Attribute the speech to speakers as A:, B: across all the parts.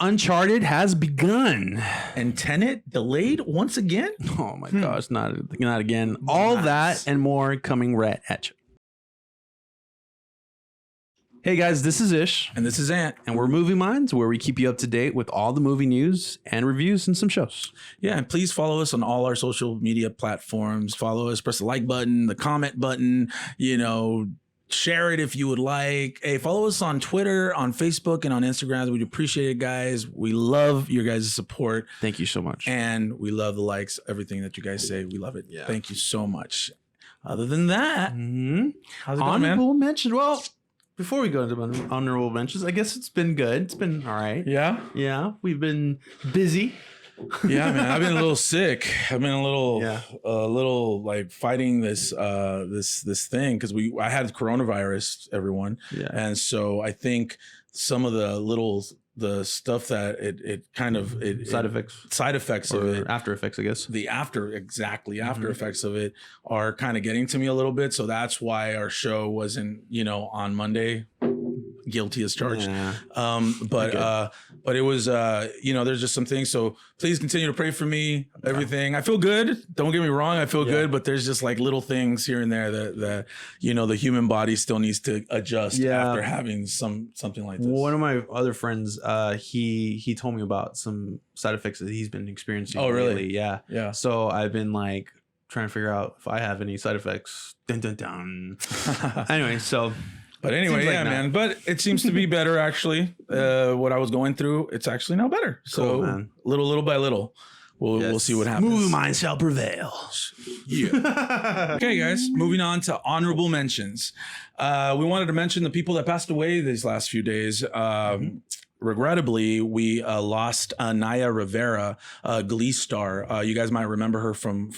A: Uncharted has begun.
B: And Tenet delayed once again?
A: Oh my gosh, not again. All that and more coming right at you. Hey guys, this is Ish.
B: And this is Ant.
A: And we're Movie Minds, where we keep you up to date with all the movie news and reviews and some shows.
B: Yeah, and please follow us on all our social media platforms. Follow us, press the like button, the comment button, share it if you would like. Hey, follow us on Twitter, on Facebook, and on Instagram. We'd appreciate it, guys. We love your guys' support.
A: Thank you so much.
B: And we love the likes, everything that you guys say. We love it. Yeah. Thank you so much. Other than that, how's it going, man?
A: Honorable mention. Well, before we go into honorable mentions, I guess it's been good. It's been all right.
B: Yeah?
A: Yeah. We've been busy.
B: Yeah, man. I've been a little sick. I've been a little like fighting this thing because I had coronavirus, everyone.
A: Yeah.
B: And so I think some of the stuff that it side effects of it,
A: after effects, I guess.
B: The after effects of it are kind of getting to me a little bit. So that's why our show wasn't, on Monday. Guilty as charged.
A: Yeah.
B: But it was there's just some things. So please continue to pray for me. Everything. I feel good. Don't get me wrong. I feel good, but there's just like little things here and there that the human body still needs to adjust after having something like this.
A: One of my other friends, he told me about some side effects that he's been experiencing.
B: Oh, really?
A: Lately. Yeah.
B: Yeah.
A: So I've been like trying to figure out if I have any side effects. Dun dun dun. Anyway, so.
B: But anyway, yeah, man. But it seems to be better, actually. What I was going through, it's actually now better. So
A: cool,
B: little by little, we'll see what happens.
A: Movie minds shall prevail.
B: Yeah. Okay, guys. Moving on to honorable mentions. We wanted to mention the people that passed away these last few days. Regrettably, we lost Naya Rivera, Glee star. You guys might remember her from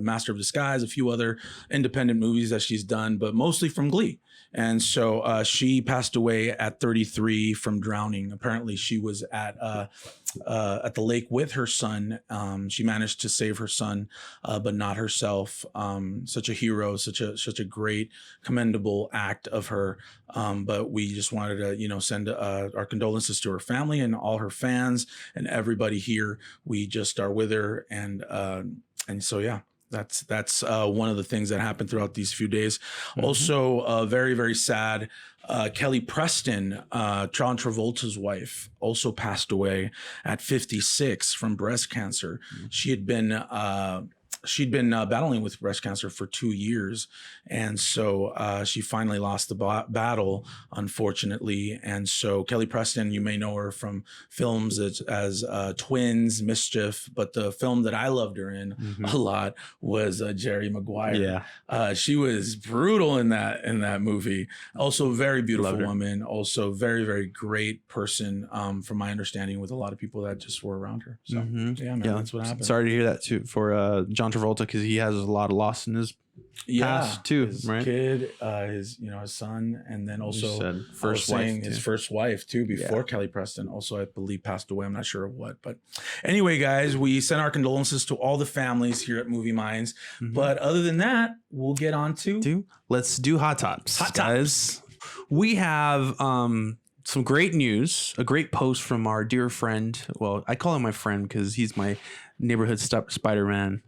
B: Master of Disguise, a few other independent movies that she's done, but mostly from Glee. And so she passed away at 33 from drowning. Apparently, she was at the lake with her son. She managed to save her son, but not herself. Such a hero, such a great, commendable act of her. But we just wanted to, send our condolences to her family and all her fans and everybody here. We just are with her, and so yeah. That's one of the things that happened throughout these few days. Also, very, very sad. Kelly Preston, John Travolta's wife, also passed away at 56 from breast cancer. She'd been battling with breast cancer for 2 years. And so she finally lost the battle, unfortunately. And so Kelly Preston, you may know her from films as Twins, Mischief. But the film that I loved her in a lot was Jerry Maguire. Yeah. She was brutal in that movie. Also, very beautiful woman. Also, very, very great person, from my understanding, with a lot of people that just were around her. So, yeah, man, that's what happened.
A: Sorry to hear that, too, for John Travolta, because he has a lot of loss in his past too,
B: his
A: right?
B: Kid, his son, and then also his first wife too, before Kelly Preston, also I believe passed away. I'm not sure of what, but anyway, guys, we send our condolences to all the families here at Movie Minds. But other than that, we'll get on to
A: let's do hot tops. Guys. We have some great news, a great post from our dear friend. Well, I call him my friend because he's my neighborhood Spider-Man.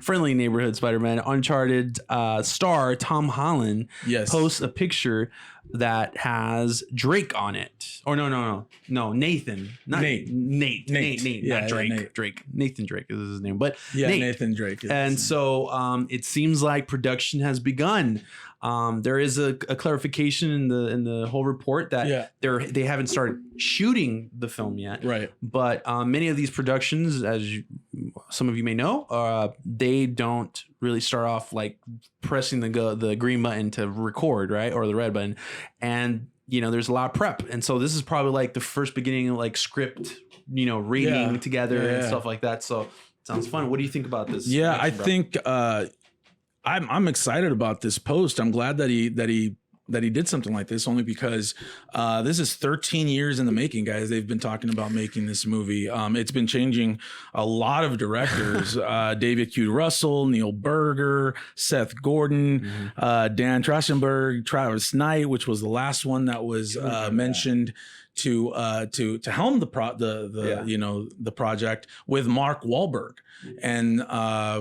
A: Friendly neighborhood Spider-Man. Uncharted star Tom Holland posts a picture that has Drake on it. Or no, Nathan. Not Nate. Not Drake.
B: Nate.
A: Drake. Nathan Drake is his name. But
B: Nathan Drake.
A: And so it seems like production has begun. There is a clarification in the whole report that they haven't started shooting the film yet.
B: Right.
A: But many of these productions, as some of you may know, they don't really start off like pressing the green button to record, right, or the red button, and there's a lot of prep, and so this is probably like the first beginning of like script, reading together and stuff like that. So sounds fun. What do you think about this?
B: Yeah, I think. I'm excited about this post. I'm glad that he did something like this, only because this is 13 years in the making, guys. They've been talking about making this movie. It's been changing a lot of directors. David Q. Russell, Neil Berger, Seth Gordon, Dan Trachtenberg, Travis Knight, which was the last one that was mentioned to helm the project with Mark Wahlberg. And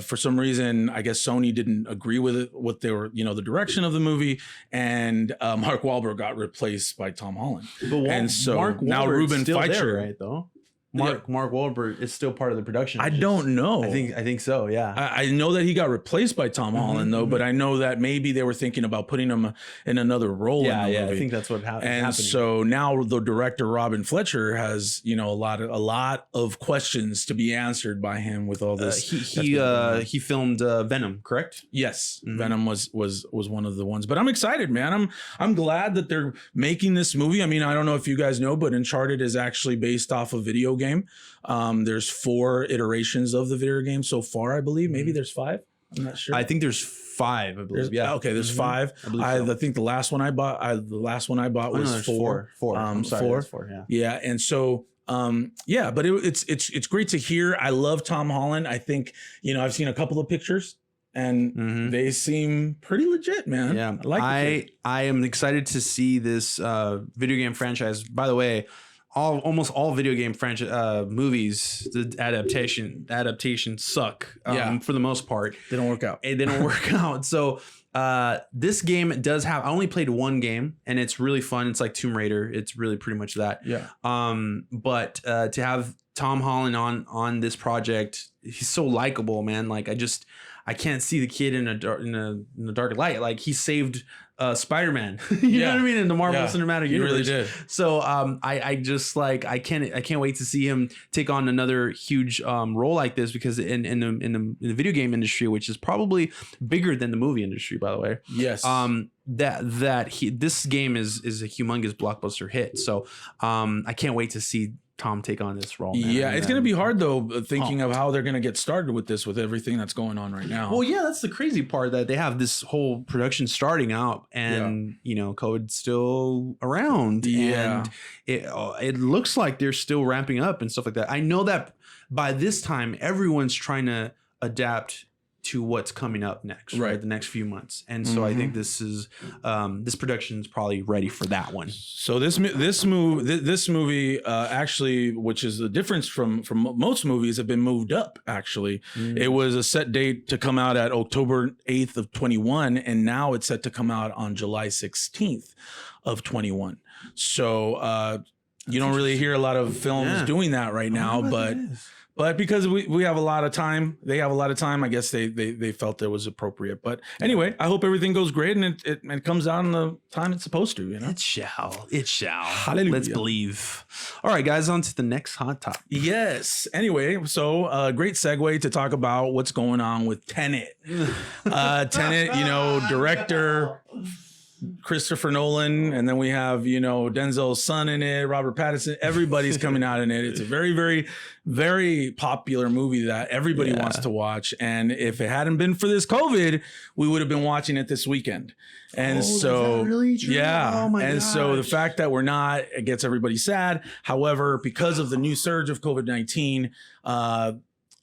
B: for some reason, I guess Sony didn't agree with it, what they were, the direction of the movie, and Mark Wahlberg got replaced by Tom Holland. And so
A: Mark
B: now
A: Wahlberg's
B: Ruben
A: still
B: Fleischer,
A: there, right? Though Mark Wahlberg is still part of the production.
B: I don't know.
A: I think so. Yeah.
B: I know that he got replaced by Tom Holland though, but I know that maybe they were thinking about putting him in another role.
A: Yeah,
B: in the
A: yeah.
B: movie.
A: I think that's what happened.
B: And so now the director Robin Fletcher has a lot of questions to be answered by him with all this.
A: He filmed Venom, correct?
B: Yes, Venom was one of the ones. But I'm excited, man. I'm glad that they're making this movie. I mean, I don't know if you guys know, but Uncharted is actually based off a video game. There's 4 iterations of the video game so far, I believe. Maybe there's 5. I'm not sure.
A: I think there's 5. I believe.
B: Okay, there's 5. I think the last one I bought. Was 4.
A: 4. I'm sorry,
B: 4.
A: 4. Yeah.
B: Yeah, and so. But it's great to hear. I love Tom Holland. I think I've seen a couple of pictures and they seem pretty legit, man.
A: Yeah,
B: I
A: am excited to see this video game franchise. By the way, almost all video game franchise movies, the adaptations suck. For the most part,
B: they don't work out.
A: They don't work out. So this game does have. I only played one game, and it's really fun. It's like Tomb Raider. It's really pretty much that.
B: Yeah.
A: But to have Tom Holland on this project, he's so likable, man. Like I can't see the kid in a dark light. Like he saved Spider-Man. you know what I mean? In the Marvel Cinematic Universe. He really did. So I just like I can't wait to see him take on another huge role like this, because in the video game industry, which is probably bigger than the movie industry, by the way.
B: Yes.
A: This game is a humongous blockbuster hit. So I can't wait to see Tom take on this role. Man.
B: Yeah, it's going to be hard though, thinking of how they're going to get started with this, with everything that's going on right now.
A: Well, yeah, that's the crazy part, that they have this whole production starting out, and COVID's still around.
B: Yeah,
A: and it looks like they're still ramping up and stuff like that. I know that by this time, everyone's trying to adapt to what's coming up next, right? The next few months. And so I think this production is probably ready for that one.
B: So this movie actually, which is the difference from most movies, have been moved up. Actually, it was a set date to come out at October 8th of 21, and now it's set to come out on July 16th of 21. So you don't really hear a lot of films doing that right now, but because we have a lot of time, they have a lot of time, I guess they felt it was appropriate. But anyway, I hope everything goes great and it comes out in the time it's supposed to,
A: It shall.
B: Hallelujah.
A: Let's believe. All right, guys, on to the next hot topic.
B: Yes. Anyway, so great segue to talk about what's going on with Tenet. Tenet, director Christopher Nolan, and then we have Denzel's son in it, Robert Pattinson. Everybody's coming out in it. It's a very, very, very popular movie that everybody wants to watch. And if it hadn't been for this COVID, we would have been watching it this weekend. And so,
A: is that really true?
B: Yeah.
A: Oh my
B: and
A: gosh.
B: So the fact that we're not, it gets everybody sad. However, because of the new surge of COVID-19,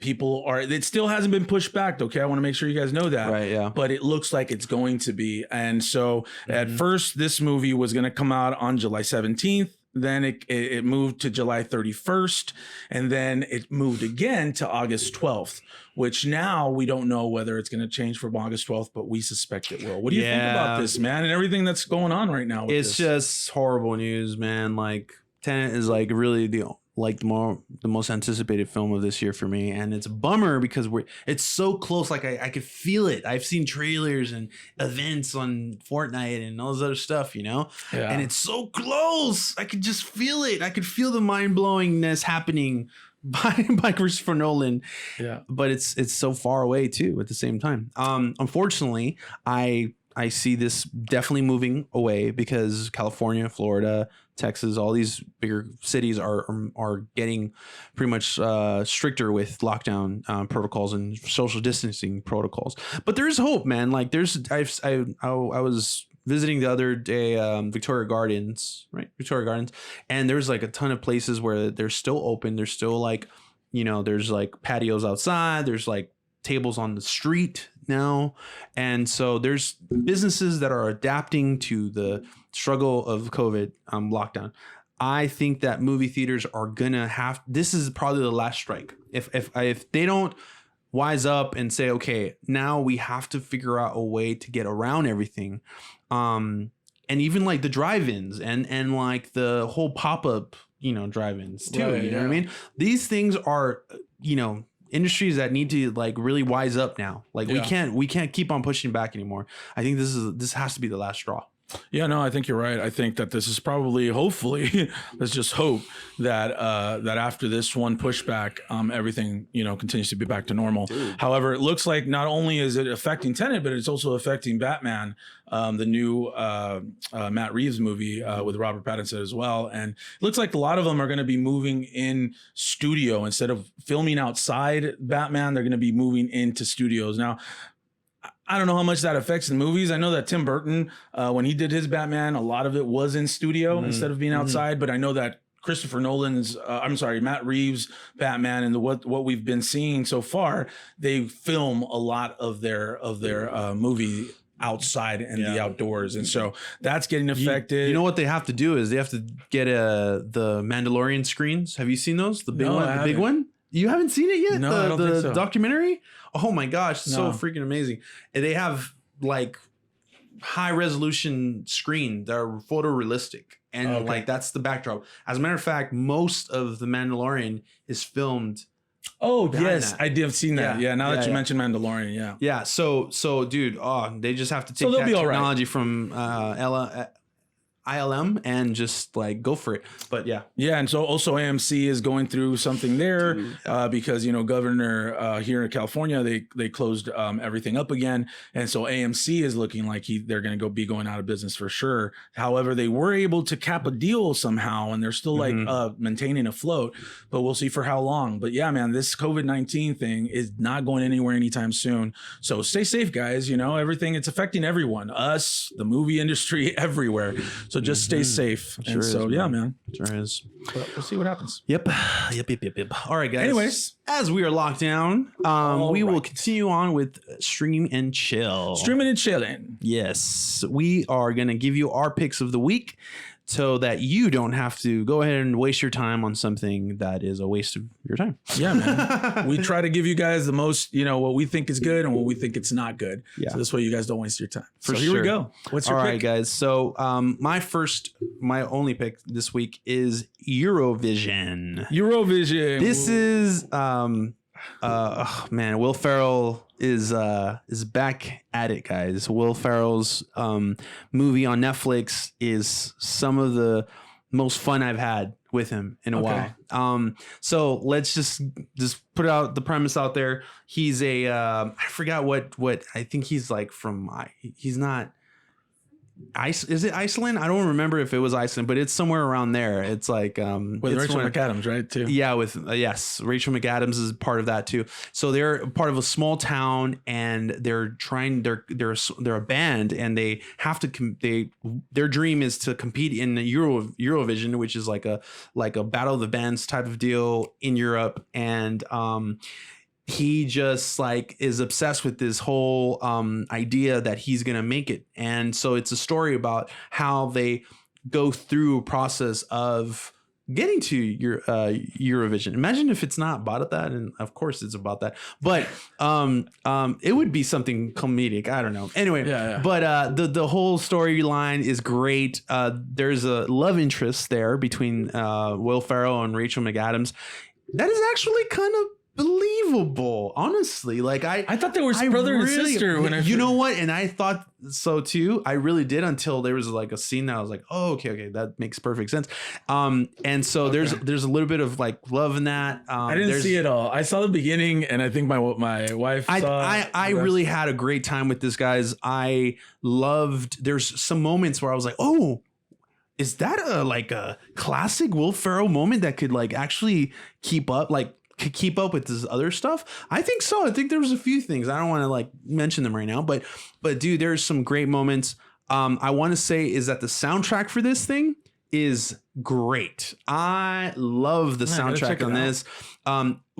B: it still hasn't been pushed back. Okay. I want to make sure you guys know that.
A: Right. Yeah.
B: But it looks like it's going to be. And so at first this movie was going to come out on July 17th. Then it moved to July 31st. And then it moved again to August 12th, which now we don't know whether it's going to change from August 12th, but we suspect it will. What do you think about this, man? And everything that's going on right now with
A: It's just horrible news, man. Like Tenet is like really the most anticipated film of this year for me, and it's a bummer because it's so close. Like I could feel it. I've seen trailers and events on Fortnite and all this other stuff, and it's so close. I could just feel it. I could feel the mind-blowingness happening by Christopher Nolan. Yeah, but it's so far away too at the same time. Unfortunately, I see this definitely moving away because California, Florida, Texas, all these bigger cities are getting pretty much stricter with lockdown protocols and social distancing protocols. But there is hope, man. Like I was visiting the other day Victoria Gardens, and there's like a ton of places where they're still open. There's still like, there's like patios outside. There's like tables on the street now, and so there's businesses that are adapting to the struggle of COVID lockdown. I think that movie theaters are gonna have. This is probably the last strike. If they don't wise up and say, okay, now we have to figure out a way to get around everything, and even like the drive-ins and like the whole pop-up, drive-ins too.
B: Right,
A: you know what I mean? These things are, industries that need to like really wise up now. Like we can't keep on pushing back anymore. I think this has to be the last straw.
B: Yeah, no, I think you're right. I think that this is probably, hopefully, let's just hope that that after this one pushback, everything continues to be back to normal. Dude. However, it looks like not only is it affecting Tenet, but it's also affecting Batman, the new Matt Reeves movie with Robert Pattinson as well. And it looks like a lot of them are going to be moving in studio instead of filming outside Batman. They're going to be moving into studios now. I don't know how much that affects the movies. I know that Tim Burton, when he did his Batman, a lot of it was in studio instead of being outside. But I know that Christopher Nolan's, Matt Reeves' Batman and what we've been seeing so far, they film a lot of their movie outside and the outdoors, and so that's getting affected. You
A: know what they have to do is they have to get the Mandalorian screens. Have you seen those? The big one. The big one. You haven't seen it yet?
B: No, I don't think so.
A: Documentary? Oh my gosh, it's so freaking amazing. And they have like high resolution screen that are photorealistic. And like that's the backdrop. As a matter of fact, most of the Mandalorian is filmed.
B: Oh, yes, I did have seen that. Yeah, now that you mentioned Mandalorian,
A: Yeah, so dude, they just have to take that technology from ILM and just like go for it. But yeah,
B: and so also AMC is going through something there because governor here in California, they closed everything up again, and so AMC is looking like they're going to be going out of business for sure. However, they were able to cap a deal somehow, and they're still like maintaining afloat, but we'll see for how long. But yeah, man, this COVID-19 thing is not going anywhere anytime soon. So stay safe, guys. Everything, it's affecting everyone, us, the movie industry, everywhere. So just stay safe.
A: Sure
B: and so, man.
A: Sure is.
B: But we'll see what happens.
A: Yep. All right, guys.
B: Anyways,
A: as we are locked down, we will continue on with Stream and Chill.
B: Streaming and chilling.
A: Yes. We are going to give you our picks of the week so that you don't have to go ahead and waste your time on something that is a waste of your time.
B: Yeah, man. We try to give you guys the most, what we think is good and what we think it's not good. Yeah. So this way you guys don't waste your time. So here we go. What's your pick?
A: All right, guys. So my only pick this week is Eurovision. This is Will Ferrell is back at it, guys. Will Ferrell's movie on Netflix is some of the most fun I've had with him in a while. So let's just put out the premise out there. He's I forgot what I think he's like from. He's not. Is it Iceland? I don't remember if it was Iceland, but it's somewhere around there. It's like
B: with Rachel McAdams, right? Too.
A: Yeah, with yes, Rachel McAdams is part of that too. So they're part of a small town, and they're a band, and they have to their dream is to compete in the Eurovision, which is like a battle of the bands type of deal in Europe, and he just like is obsessed with this whole idea that he's gonna make it. And so it's a story about how they go through a process of getting to your Eurovision. Imagine if it's not about that, and of course it's about that, but it would be something comedic. I don't know. Anyway, but the whole storyline is great. There's a love interest there between Will Ferrell and Rachel McAdams. That is actually kind of believable, honestly. Like I thought they were brother and sister. You know what? And I thought so too. I really did until there was like a scene that I was like, oh, okay, that makes perfect sense. And so there's a little bit of like love in that.
B: I didn't see it all. I saw the beginning, and I think my wife saw.
A: I really had a great time with this, guys. I loved. There's some moments where I was like, oh, is that a classic Will Ferrell moment that could like actually keep up with this other stuff? I think so. I think there was a few things. I don't want to like mention them right now, but dude, there's some great moments. I want to say is that the soundtrack for this thing is great. I love the soundtrack on this.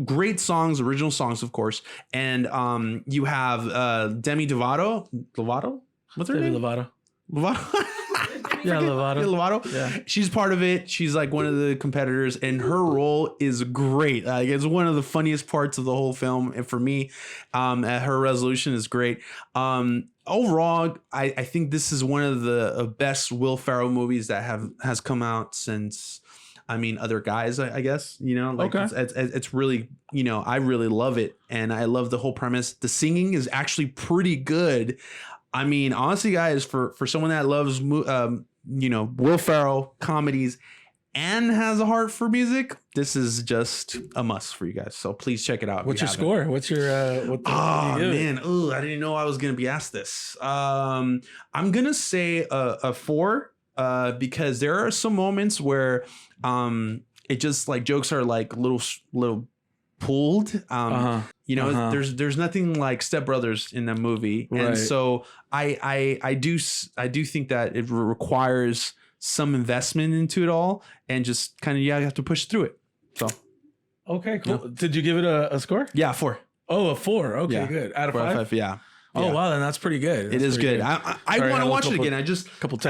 A: Great songs, original songs, of course. And you have Demi Lovato. What's her name?
B: Lovato.
A: Lovato.
B: Yeah.
A: She's part of it. She's like one of the competitors, and her role is great. Like it's one of the funniest parts of the whole film, and for me, her resolution is great. Overall, I think this is one of the best Will Ferrell movies that has come out since. I mean, Other Guys, I guess, like it's really, I really love it. And I love the whole premise. The singing is actually pretty good. I mean, honestly, guys, for someone that loves, Will Ferrell comedies and has a heart for music, this is just a must for you guys. So please check it out.
B: What's your score? What's your,
A: man. Oh, I didn't know I was going to be asked this. I'm going to say a 4. Because there are some moments where it just like jokes are like little pulled. There's nothing like Step Brothers in that movie,
B: right.
A: And so I do think that it requires some investment into it all, and just kind of you have to push through it. So
B: okay, cool. Yeah. Did you give it a score?
A: Yeah, 4.
B: Oh, a 4. Okay, good. Out of 5?
A: Yeah.
B: Oh wow, then that's pretty good.
A: It is good. I want to watch it again. I've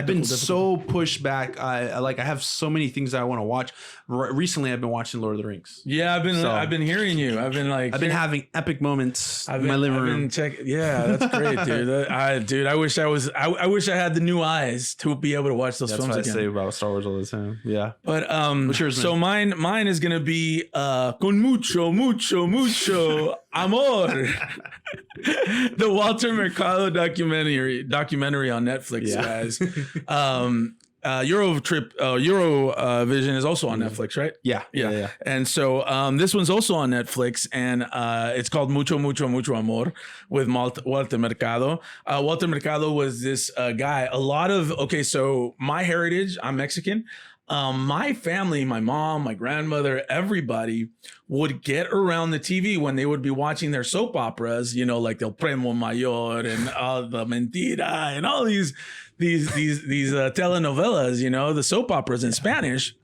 A: been so pushed back. I have so many things that I want to watch. Recently, I've been watching Lord of the Rings.
B: Yeah, I've been hearing you. I've been
A: having epic moments in my living room.
B: Yeah, that's great, dude. I wish I had the new eyes to be able to watch those films again.
A: That's what I say about Star Wars all the time. Yeah.
B: But what's yours, so mine is gonna be con mucho amor. The Walter Mercado documentary on Netflix, guys. Eurovision is also on Netflix, right?
A: Yeah.
B: And so this one's also on Netflix, and it's called Mucho Amor with Walter Mercado. Walter Mercado was this guy. So my heritage, I'm Mexican. My family, my mom, my grandmother, everybody would get around the TV when they would be watching their soap operas, like El Primo Mayor and the Mentira and all these telenovelas, the soap operas in Spanish.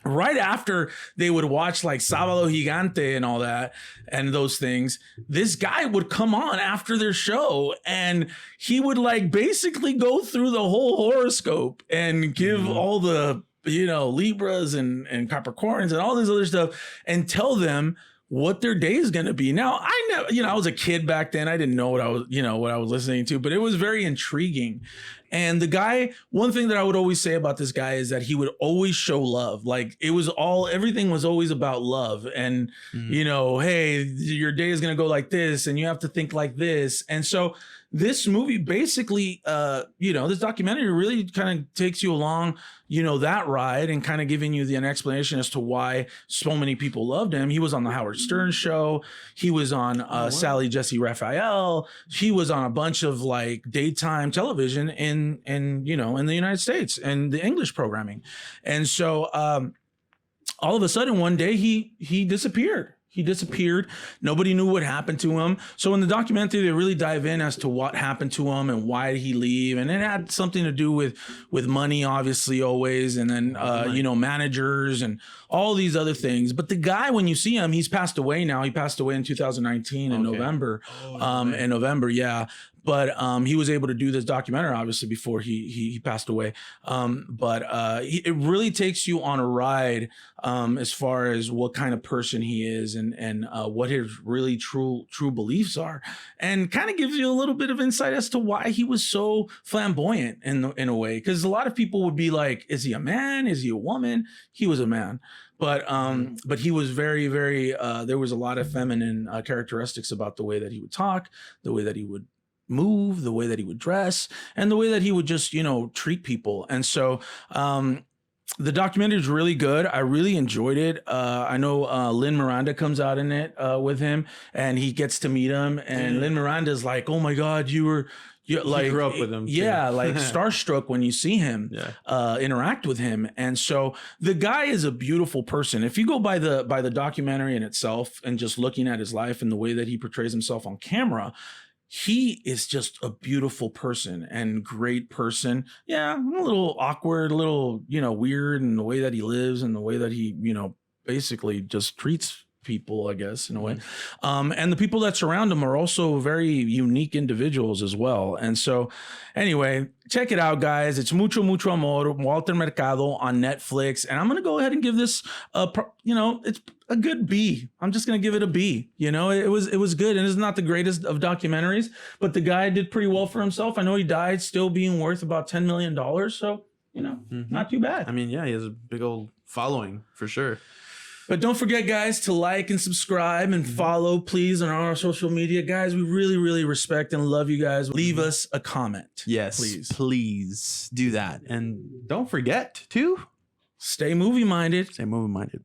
B: Right after they would watch like Sábado Gigante and all that and those things, this guy would come on after their show and he would like basically go through the whole horoscope and give all the Libras and Capricorns and all this other stuff and tell them what their day is going to be. Now, I know, I was a kid back then. I didn't know what I was listening to, but it was very intriguing. And the guy, one thing that I would always say about this guy is that he would always show love. Like everything was always about love. And, hey, your day is going to go like this and you have to think like this. And so this movie basically, this documentary really kind of takes you along, that ride and kind of giving you an explanation as to why so many people loved him. He was on the Howard Stern show. He was on Sally Jesse Raphael. He was on a bunch of like daytime television in the United States and the English programming. And so all of a sudden one day he disappeared. He disappeared. Nobody knew what happened to him. So in the documentary, they really dive in as to what happened to him and why did he leave. And it had something to do with money, obviously, always. And then, managers and all these other things. But the guy, when you see him, he's passed away now. He passed away in 2019 in November. In November, yeah. But he was able to do this documentary, obviously, before he passed away. It really takes you on a ride as far as what kind of person he is and what his really true beliefs are, and kind of gives you a little bit of insight as to why he was so flamboyant in a way. Because a lot of people would be like, "Is he a man? Is he a woman?" He was a man. But he was very, very. There was a lot of feminine characteristics about the way that he would talk, the way that he would move, the way that he would dress, and the way that he would just, treat people. And so the documentary is really good. I really enjoyed it. I know Lin Miranda comes out in it with him, and he gets to meet him. And Lin Miranda's like, "Oh my God, you grew up with him." Yeah, like starstruck when you see him interact with him. And so the guy is a beautiful person. If you go by the documentary in itself and just looking at his life and the way that he portrays himself on camera, he is just a beautiful person and great person. Yeah, a little awkward, a little, weird in the way that he lives and the way that he, basically just treats people, I guess, in a way. And the people that surround him are also very unique individuals as well. And so anyway, check it out, guys. It's Mucho, Mucho Amor, Walter Mercado on Netflix. And I'm going to go ahead and give this, it's a good B. I'm just going to give it a B. You know, it was good. And it's not the greatest of documentaries, but the guy did pretty well for himself. I know he died still being worth about $10 million. So, not too bad.
A: I mean, yeah, he has a big old following for sure.
B: But don't forget, guys, to like and subscribe and follow, please, on our social media. Guys, we really, really respect and love you guys. Leave us a comment.
A: Yes, please do that. And don't forget to
B: stay movie-minded.
A: Stay movie-minded.